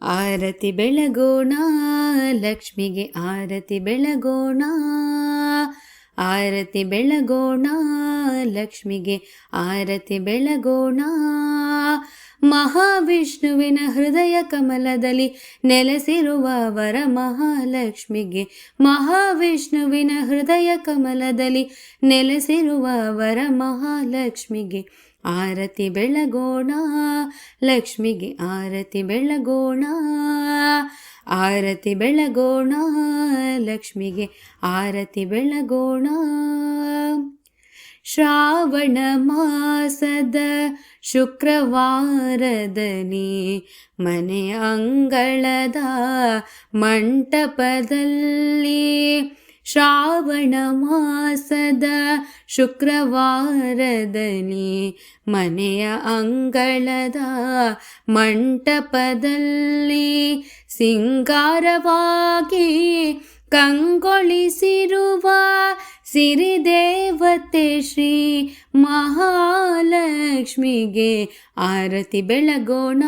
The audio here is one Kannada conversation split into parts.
ಆರತಿ ಬೆಳಗೋಣ ಲಕ್ಷ್ಮಿಗೆ ಆರತಿ ಬೆಳಗೋಣ, ಆರತಿ ಬೆಳಗೋಣ ಲಕ್ಷ್ಮಿಗೆ ಆರತಿ ಬೆಳಗೋಣ. ಮಹಾವಿಷ್ಣುವಿನ ಹೃದಯ ಕಮಲದಲ್ಲಿ ನೆಲೆಸಿರುವ ವರ ಮಹಾಲಕ್ಷ್ಮಿಗೆ, ಮಹಾವಿಷ್ಣುವಿನ ಹೃದಯ ಕಮಲದಲ್ಲಿ ನೆಲೆಸಿರುವ ವರ ಮಹಾಲಕ್ಷ್ಮಿಗೆ ಆರತಿ ಬೆಳಗೋಣ, ಲಕ್ಷ್ಮಿಗೆ ಆರತಿ ಬೆಳಗೋಣ, ಆರತಿ ಬೆಳಗೋಣ ಲಕ್ಷ್ಮಿಗೆ ಆರತಿ ಬೆಳಗೋಣ. ಶ್ರಾವಣ ಮಾಸದ ಶುಕ್ರವಾರದಲ್ಲಿ ಮನೆಯ ಅಂಗಳದ ಮಂಟಪದಲ್ಲಿ, ಶ್ರಾವಣ ಮಾಸದ ಶುಕ್ರವಾರದಲ್ಲಿ ಮನೆಯ ಅಂಗಳದ ಮಂಟಪದಲ್ಲಿ ಸಿಂಗಾರವಾಗಿ ಕಂಗೊಳಿಸಿರುವ ಸಿರಿದೇವತೆ ಶ್ರೀ ಮಹಾಲಕ್ಷ್ಮಿಗೆ ಆರತಿ ಬೆಳಗೋಣ,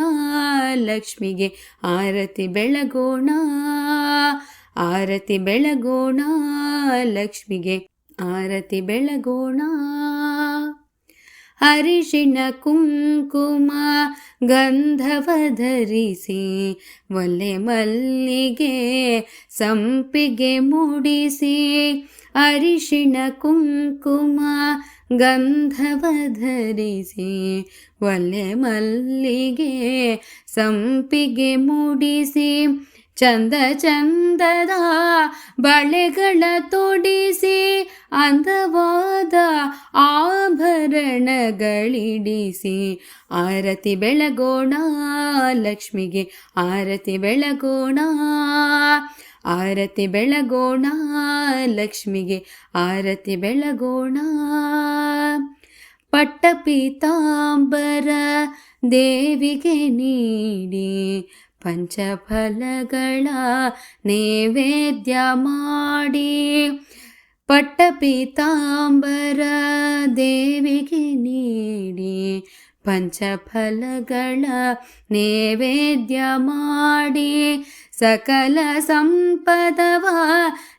ಲಕ್ಷ್ಮಿಗೆ ಆರತಿ ಬೆಳಗೋಣ, ಆರತಿ ಬೆಳಗೋಣ ಲಕ್ಷ್ಮಿಗೆ ಆರತಿ ಬೆಳಗೋಣ. ಅರಿಶಿಣ ಕುಂಕುಮ ಗಂಧವ ಧರಿಸಿ ಒಲೆ ಮಲ್ಲಿಗೆ ಸಂಪಿಗೆ ಮೂಡಿಸಿ, ಅರಿಶಿಣ ಕುಂಕುಮ ಗಂಧವ ಧರಿಸಿ ಒಲೆ ಮಲ್ಲಿಗೆ ಸಂಪಿಗೆ ಮೂಡಿಸಿ, ಚಂದ ಚಂದದ ಬಳೆಗಳ ತೊಡಿಸಿ ಅಂದವಾದ ಆಭರಣಗಳಿಡಿಸಿ ಆರತಿ ಬೆಳಗೋಣ, ಲಕ್ಷ್ಮಿಗೆ ಆರತಿ ಬೆಳಗೋಣ, ಆರತಿ ಬೆಳಗೋಣ ಲಕ್ಷ್ಮಿಗೆ ಆರತಿ ಬೆಳಗೋಣ. ಪಟ್ಟಪೀತಾಂಬರ ದೇವಿಗೆ ನೀಡಿ ಪಂಚಫಲಗಳ ನೈವೇದ್ಯ ಮಾಡಿ, ಪಟ್ಟಪೀತಾಂಬರ ದೇವಿಗೆ ನೀಡಿ ಪಂಚಫಲಗಳ ನೈವೇದ್ಯ ಮಾಡಿ, ಸಕಲ ಸಂಪದವ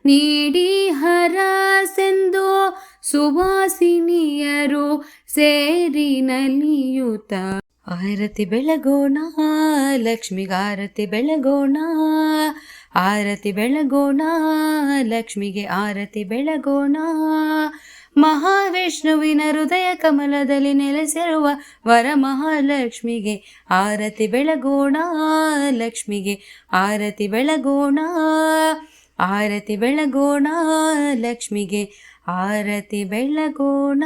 ನೀಡಿ ಹರಸೆಂದು ಸುವಾಸಿನಿಯರು ಸೇರಿ ನಲಿಯುತ್ತ ಆರತಿ ಬೆಳಗೋಣ, ಲಕ್ಷ್ಮಿಗೆ ಆರತಿ ಬೆಳಗೋಣ, ಆರತಿ ಬೆಳಗೋಣ ಲಕ್ಷ್ಮಿಗೆ ಆರತಿ ಬೆಳಗೋಣ. ಮಹಾವಿಷ್ಣುವಿನ ಹೃದಯ ಕಮಲದಲ್ಲಿ ನೆಲೆಸಿರುವ ವರ ಮಹಾಲಕ್ಷ್ಮಿಗೆ ಆರತಿ ಬೆಳಗೋಣ, ಲಕ್ಷ್ಮಿಗೆ ಆರತಿ ಬೆಳಗೋಣ, ಆರತಿ ಬೆಳಗೋಣ ಲಕ್ಷ್ಮಿಗೆ ಆರತಿ ಬೆಳಗೋಣ.